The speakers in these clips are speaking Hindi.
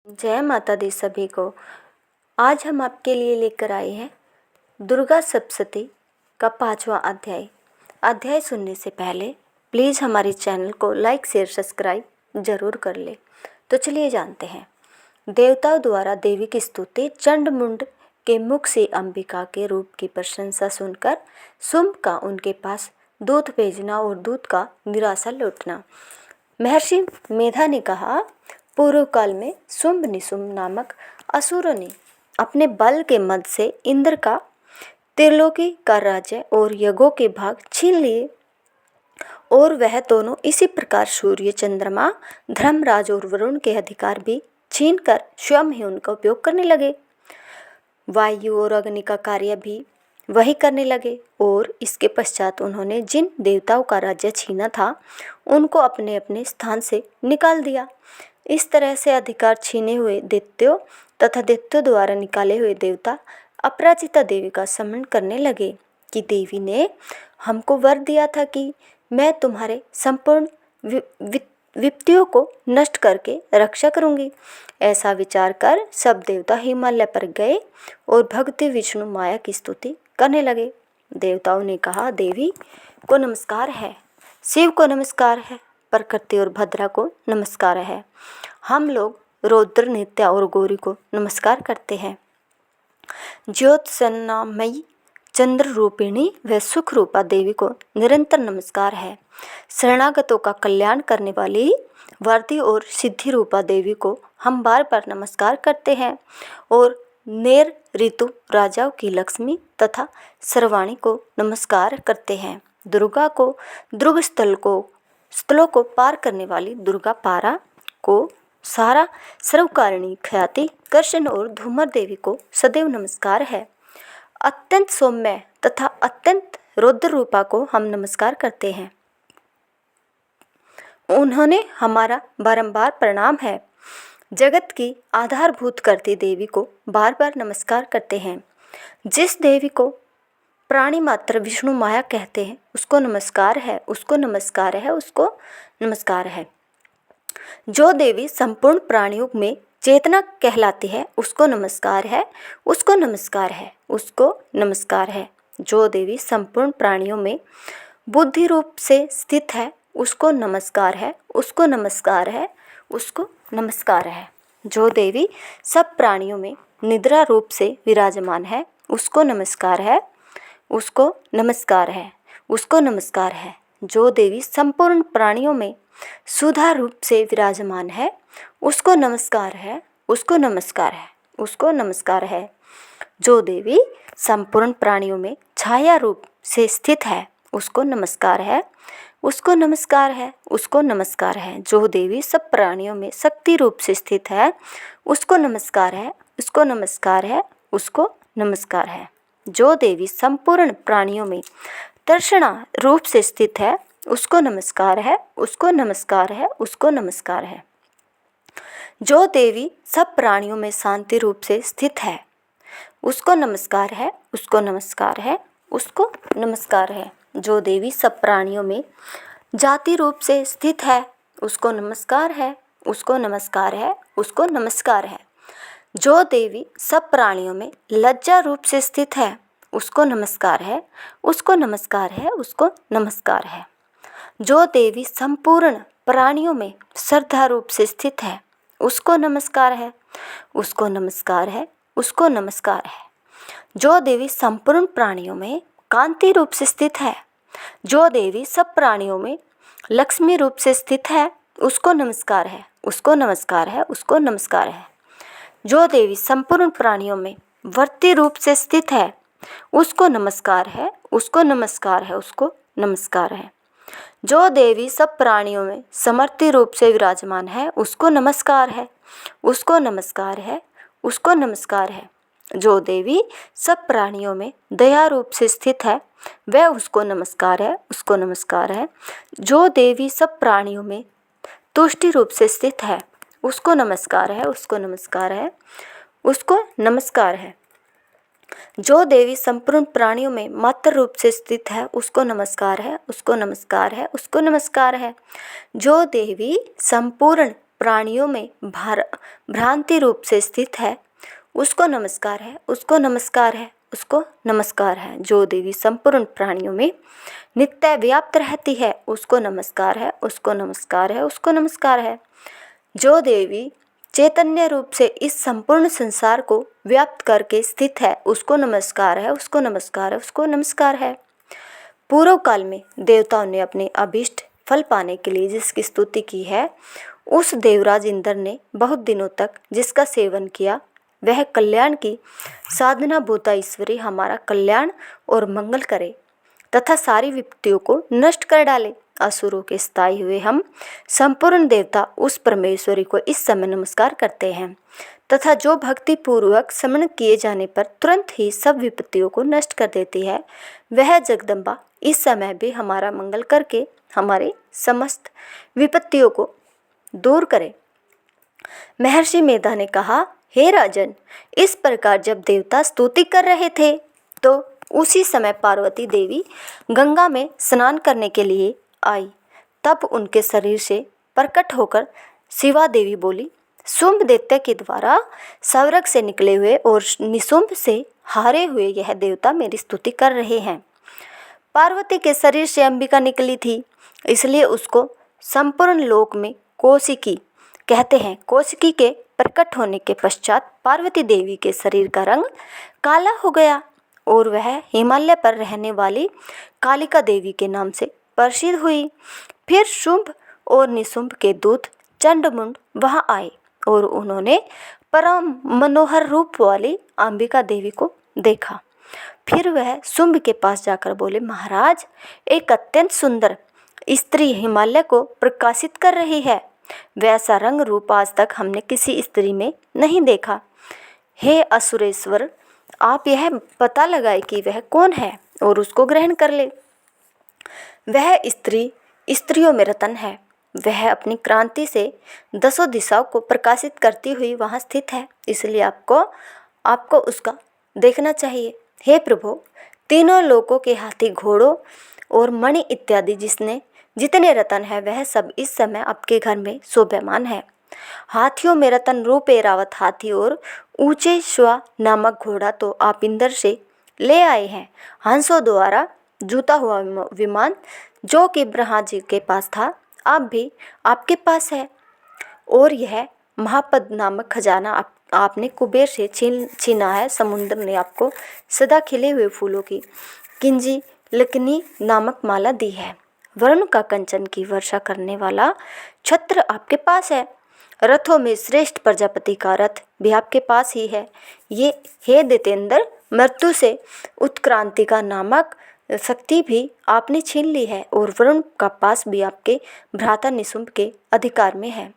जय माता दी सभी को। आज हम आपके लिए लेकर आए हैं दुर्गा सप्तशती का 5वां अध्याय। अध्याय सुनने से पहले प्लीज़ हमारे चैनल को लाइक शेयर सब्सक्राइब जरूर कर ले। तो चलिए जानते हैं। देवताओं द्वारा देवी की स्तुति। चंडमुंड के मुख से अंबिका के रूप की प्रशंसा सुनकर शुंभ का उनके पास दूध भेजना और दूध का निराशा लौटना। महर्षि मेधा ने कहा, पूर्व काल में शुंभ निशुंभ नामक असुरों ने अपने बल के मद से इंद्र का त्रिलोकी का राज्य और यज्ञों के भाग छीन लिए और वह दोनों इसी प्रकार सूर्य, चंद्रमा, धर्मराज और वरुण के अधिकार भी छीनकर स्वयं ही उनका उपयोग करने लगे। वायु और अग्नि का कार्य भी वही करने लगे और इसके पश्चात उन्होंने जिन देवताओं का राज्य छीना था उनको अपने अपने स्थान से निकाल दिया। इस तरह से अधिकार छीने हुए दैत्यों तथा दैत्यों द्वारा निकाले हुए देवता अपराजिता देवी का स्मरण करने लगे कि देवी ने हमको वर दिया था कि मैं तुम्हारे संपूर्ण विपत्तियों को नष्ट करके रक्षा करूंगी। ऐसा विचार कर सब देवता हिमालय पर गए और भगवती विष्णु माया की स्तुति करने लगे। देवताओं ने कहा, देवी को नमस्कार है, शिव को नमस्कार है, प्रकृति और भद्रा को नमस्कार है। हम लोग रौद्र, नित्या और गौरी को नमस्कार करते हैं। ज्योत्सनामयी चंद्र रूपिणी व सुख रूपा देवी को निरंतर नमस्कार है। शरणागतों का कल्याण करने वाली वर्दी और सिद्धि रूपा देवी को हम बार बार नमस्कार करते हैं और नेर ऋतु राजाओं की लक्ष्मी तथा सर्वाणी को नमस्कार करते हैं। दुर्गा को ध्रुव स्थलों को पार करने वाली दुर्गा पारा को सारा सर्वकारिणी ख्याति कृष्ण और धूमर देवी को सदैव नमस्कार है। अत्यंत सौम्य तथा अत्यंत रौद्र रूपा को हम नमस्कार करते हैं। उन्होंने हमारा बारंबार प्रणाम है। जगत की आधारभूत करती देवी को बार बार नमस्कार करते हैं। जिस देवी को प्राणी मात्र विष्णु माया कहते हैं उसको नमस्कार है, उसको नमस्कार है, उसको नमस्कार है। जो देवी संपूर्ण प्राणियों में चेतना कहलाती है उसको नमस्कार है, उसको नमस्कार है, उसको नमस्कार है। जो देवी संपूर्ण प्राणियों में बुद्धि रूप से स्थित है उसको नमस्कार है, उसको नमस्कार है, उसको नमस्कार है। जो देवी सब प्राणियों में निद्रा रूप से विराजमान है उसको नमस्कार है, उसको नमस्कार है, उसको नमस्कार है। जो देवी संपूर्ण प्राणियों में सुधा रूप से विराजमान है उसको नमस्कार है, उसको नमस्कार है, उसको नमस्कार है। जो देवी संपूर्ण प्राणियों में छाया रूप से स्थित है उसको नमस्कार है, उसको नमस्कार है, उसको नमस्कार है। जो देवी सब प्राणियों में शक्ति रूप से स्थित है उसको नमस्कार है, उसको नमस्कार है, उसको नमस्कार है। जो देवी संपूर्ण प्राणियों में तर्षणा रूप से स्थित है उसको नमस्कार है, उसको नमस्कार है, उसको नमस्कार है। जो देवी सब प्राणियों में शांति रूप से स्थित है उसको नमस्कार है, उसको नमस्कार है, उसको नमस्कार है। जो देवी सब प्राणियों में जाति रूप से स्थित है उसको नमस्कार है, उसको नमस्कार है, उसको नमस्कार है। जो देवी सब प्राणियों में लज्जा रूप से स्थित है उसको नमस्कार है, उसको नमस्कार है, उसको नमस्कार है। जो देवी संपूर्ण प्राणियों में श्रद्धा रूप से स्थित है उसको नमस्कार है, उसको नमस्कार है, उसको नमस्कार है। जो देवी संपूर्ण प्राणियों में कांति रूप से स्थित है, जो देवी सब प्राणियों में लक्ष्मी रूप से स्थित है उसको नमस्कार है, उसको नमस्कार है, उसको नमस्कार है। जो देवी संपूर्ण प्राणियों में वर्ती रूप से स्थित है उसको नमस्कार है, उसको नमस्कार है, उसको नमस्कार है। जो देवी सब प्राणियों में समर्थी रूप से विराजमान है उसको नमस्कार है, उसको नमस्कार है, उसको नमस्कार है। जो देवी सब प्राणियों में दया रूप से स्थित है वह उसको नमस्कार है, उसको नमस्कार है। जो देवी सब प्राणियों में तुष्टि रूप से स्थित है उसको नमस्कार है, उसको नमस्कार है, उसको नमस्कार है। जो देवी संपूर्ण प्राणियों में मात्र रूप से स्थित है उसको नमस्कार है, उसको नमस्कार है, उसको नमस्कार है। जो देवी संपूर्ण प्राणियों में भ्रांति रूप से स्थित है उसको नमस्कार है, उसको नमस्कार है, उसको नमस्कार है। जो देवी संपूर्ण प्राणियों में नित्य व्याप्त रहती है उसको नमस्कार है, उसको नमस्कार है, उसको नमस्कार है। जो देवी चैतन्य रूप से इस संपूर्ण संसार को व्याप्त करके स्थित है उसको नमस्कार है, उसको नमस्कार है, उसको नमस्कार है। पूर्व काल में देवताओं ने अपने अभीष्ट फल पाने के लिए जिसकी स्तुति की है, उस देवराज इंद्र ने बहुत दिनों तक जिसका सेवन किया, वह कल्याण की साधना भूता ईश्वरी हमारा कल्याण और मंगल करे तथा सारी विपत्तियों को नष्ट कर डाले। असुरों के स्थायी हुए हम संपूर्ण देवता उस परमेश्वरी को इस समय नमस्कार करते हैं तथा जो भक्ति पूर्वक स्मरण किए जाने पर तुरंत ही सब विपत्तियों को नष्ट कर देती है, वह जगदम्बा इस समय भी हमारा मंगल करके हमारे समस्त विपत्तियों को दूर करे। महर्षि मेधा ने कहा, हे राजन, इस प्रकार जब देवता स्तुति कर रहे थे तो उसी समय पार्वती देवी गंगा में स्नान करने के लिए आई। तब उनके शरीर से प्रकट होकर शिवा देवी बोली, शुंभ दैत्य के द्वारा स्वर्ग से निकले हुए और निशुंभ से हारे हुए यह देवता मेरी स्तुति कर रहे हैं। पार्वती के शरीर से अंबिका निकली थी, इसलिए उसको संपूर्ण लोक में कौशिकी कहते हैं। कौशिकी के प्रकट होने के पश्चात पार्वती देवी के शरीर का रंग काला हो गया और वह हिमालय पर रहने वाली कालिका देवी के नाम से प्रसिद्ध हुई। फिर शुंभ और निशुंभ के दूत चंडमुंड वहां आए और उन्होंने परम मनोहर रूप वाली अंबिका देवी को देखा। फिर वह शुंभ के पास जाकर बोले, महाराज, एक अत्यंत सुंदर स्त्री हिमालय को प्रकाशित कर रही है। वैसा रंग रूप आज तक हमने किसी स्त्री में नहीं देखा। हे असुरेश्वर, आप यह पता लगाए कि वह कौन है और उसको ग्रहण कर ले। वह स्त्री स्त्रियों में रतन है। वह अपनी क्रांति से दसों दिशाओं को प्रकाशित करती हुई वहाँ स्थित है, इसलिए आपको उसका देखना चाहिए। हे प्रभु, तीनों लोकों के हाथी, घोड़ों और मणि इत्यादि जितने रतन है वह सब इस समय आपके घर में शोभ्यमान है। हाथियों में रतन रूप एरावत हाथी और ऊंचे श्वा नामक घोड़ा तो आप इंद्र से ले आए हैं। हंसों द्वारा जूता हुआ विमान जो कि ब्रह्मा जी के पास था, अब भी आपके पास है। और यह महापद नामक खजाना आपने कुबेर से छीना है। समुद्र ने आपको सदा खिले हुए फूलों की किंजी लकनी नामक माला दी है। वरुण का कंचन की वर्षा करने वाला छत्र आपके पास है। रथों में श्रेष्ठ प्रजापति का रथ भी आपके पास ही है। ये हे दैत्येंद्र, मृत्यु से उत्क्रांति का नामक शक्ति भी आपने छीन ली है और वरुण का पास भी आपके भ्राता निशुंभ के अधिकार में है।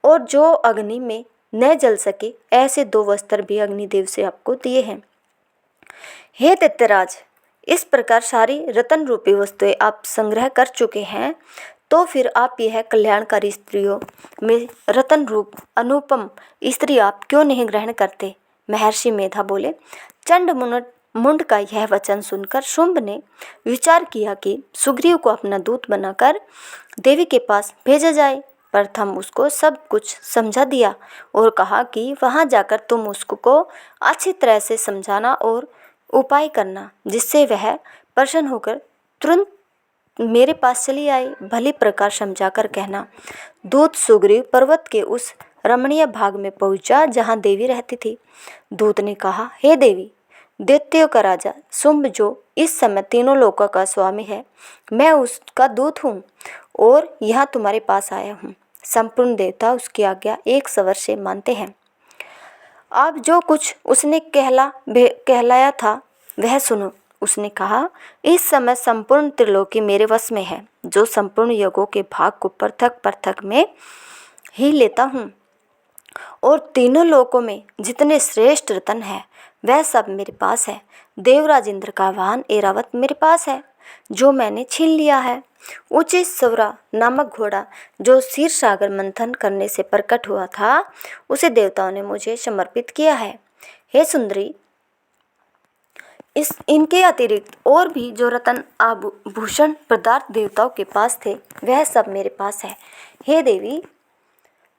और जो अग्नि में न जल सके ऐसे 2 वस्त्र भी अग्निदेव से आपको दिए हैं। हे दैत्यराज, इस प्रकार सारी रतन रूपी वस्तुएं आप संग्रह कर चुके हैं, तो फिर आप यह कल्याणकारी स्त्रियों में रतन रूप अनुपम स्त्री आप क्यों नहीं ग्रहण करते? महर्षि मेधा बोले। चंडमुंड का यह वचन सुनकर शुंभ ने विचार किया कि सुग्रीव को अपना दूत बनाकर देवी के पास भेजा जाए। प्रथम उसको सब कुछ समझा दिया और कहा कि वहां जाकर तुम उसको अच्छी तरह से समझाना और उपाय करना, जिससे वह प्रसन्न होकर तुरंत मेरे पास चली आए। भली प्रकार समझाकर कहना। दूत सुग्रीव पर्वत के उस रमणीय भाग में पहुंचा जहां देवी रहती थी। दूत ने कहा, हे देवी, दैत्यों का राजा शुंभ जो इस समय तीनों लोकों का स्वामी है, मैं उसका दूत हूँ और यहाँ तुम्हारे पास आया हूँ। संपूर्ण देवता उसकी आज्ञा एक स्वर से मानते हैं। अब जो कुछ उसने कहलाया था वह सुनो। उसने कहा, इस समय संपूर्ण त्रिलोकी मेरे वश में है, जो संपूर्ण युगों के भाग को पृथक पृथक में ही लेता हूँ। और तीनों लोकों में जितने श्रेष्ठ रतन है वह सब मेरे पास है। देवराज इंद्र का वाहन ऐरावत मेरे पास है, जो मैंने छीन लिया है। ऊंची सवरा नामक घोड़ा जो क्षीर सागर मंथन करने से प्रकट हुआ था, उसे देवताओं ने मुझे समर्पित किया है। हे सुंदरी, इनके अतिरिक्त और भी जो रतन आभूषण पदार्थ देवताओं के पास थे वह सब मेरे पास है। हे देवी,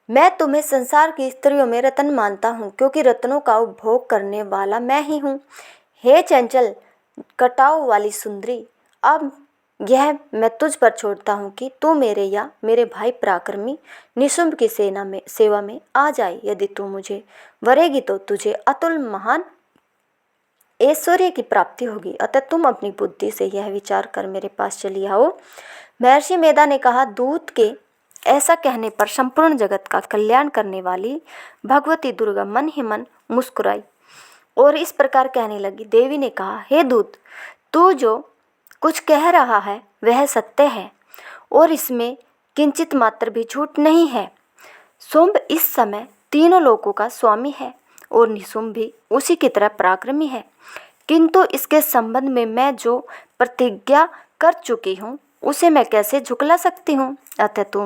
मैं तुम्हें संसार की स्त्रियों में रत्न मानता हूँ, क्योंकि रत्नों का उपभोग करने वाला मैं ही हूँ। हे चंचल कटाव वाली सुंदरी, अब यह मैं तुझ पर छोड़ता हूँ कि तू मेरे या मेरे भाई पराक्रमी निशुंभ की सेवा में आ जाए। यदि तू मुझे वरेगी तो तुझे अतुल महान ऐश्वर्य की प्राप्ति होगी। अतः तुम अपनी बुद्धि से यह विचार कर मेरे पास चली आओ। महर्षि मेधा ने कहा, दूत के ऐसा कहने पर संपूर्ण जगत का कल्याण करने वाली भगवती दुर्गा मन ही मन मुस्कुराई और इस प्रकार कहने लगी। देवी ने कहा, हे दूत, तू जो कुछ कह रहा है वह सत्य है और इसमें किंचित मात्र भी झूठ नहीं है। शुंभ इस समय तीनों लोकों का स्वामी है और निशुंभ भी उसी की तरह पराक्रमी है, किंतु इसके संबंध में मैं जो प्रतिज्ञा कर चुकी हूँ उसे मैं कैसे झुकला सकती हूँ। अतः तू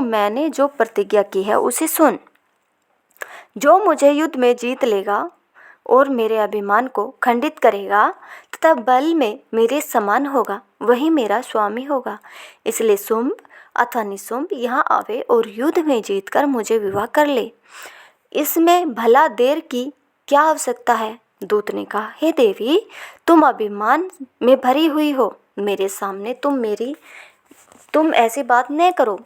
मैंने जो प्रतिज्ञा की है उसे सुन। जो मुझे युद्ध में जीत लेगा और मेरे अभिमान को खंडित करेगा तथा बल में मेरे समान होगा, वही मेरा स्वामी होगा। इसलिए शुंभ अथवा निशुंभ यहाँ आवे और युद्ध में जीतकर मुझे विवाह कर ले। इसमें भला देर की क्या आवश्यकता है। दूत ने कहा, हे देवी, तुम अभिमान में भरी हुई हो, मेरे सामने तुम ऐसी बात न करो।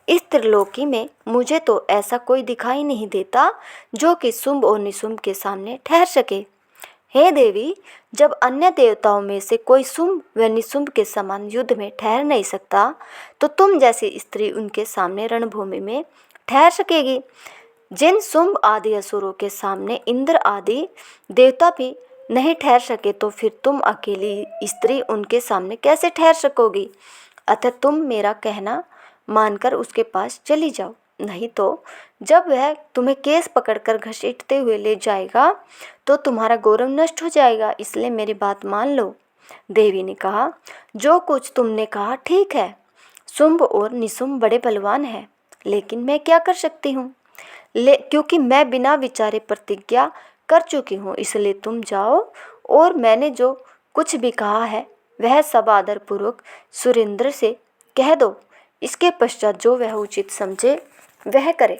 इस त्रिलोकी में मुझे तो ऐसा कोई दिखाई नहीं देता जो कि शुंभ और निशुंभ के सामने ठहर सके। हे देवी, जब अन्य देवताओं में से कोई शुंभ व निशुंभ के समान युद्ध में ठहर नहीं सकता, तो तुम जैसी स्त्री उनके सामने रणभूमि में ठहर सकेगी। जिन शुंभ आदि असुरों के सामने इंद्र आदि देवता भी नहीं ठहर सके, तो फिर तुम अकेली स्त्री उनके सामने कैसे ठहर सकोगी। अतः तुम मेरा कहना मानकर उसके पास चली जाओ, नहीं तो जब वह तुम्हें केस पकड़कर घसीटते हुए ले जाएगा तो तुम्हारा गौरव नष्ट हो जाएगा। इसलिए मेरी बात मान लो। देवी ने कहा, जो कुछ तुमने कहा ठीक है। शुंभ और निशुंभ बड़े बलवान हैं, लेकिन मैं क्या कर सकती हूँ, क्योंकि मैं बिना विचारे प्रतिज्ञा कर चुकी हूँ। इसलिए तुम जाओ और मैंने जो कुछ भी कहा है वह सब आदरपूर्वक सुरेंद्र से कह दो। इसके पश्चात जो वह उचित समझे वह करे।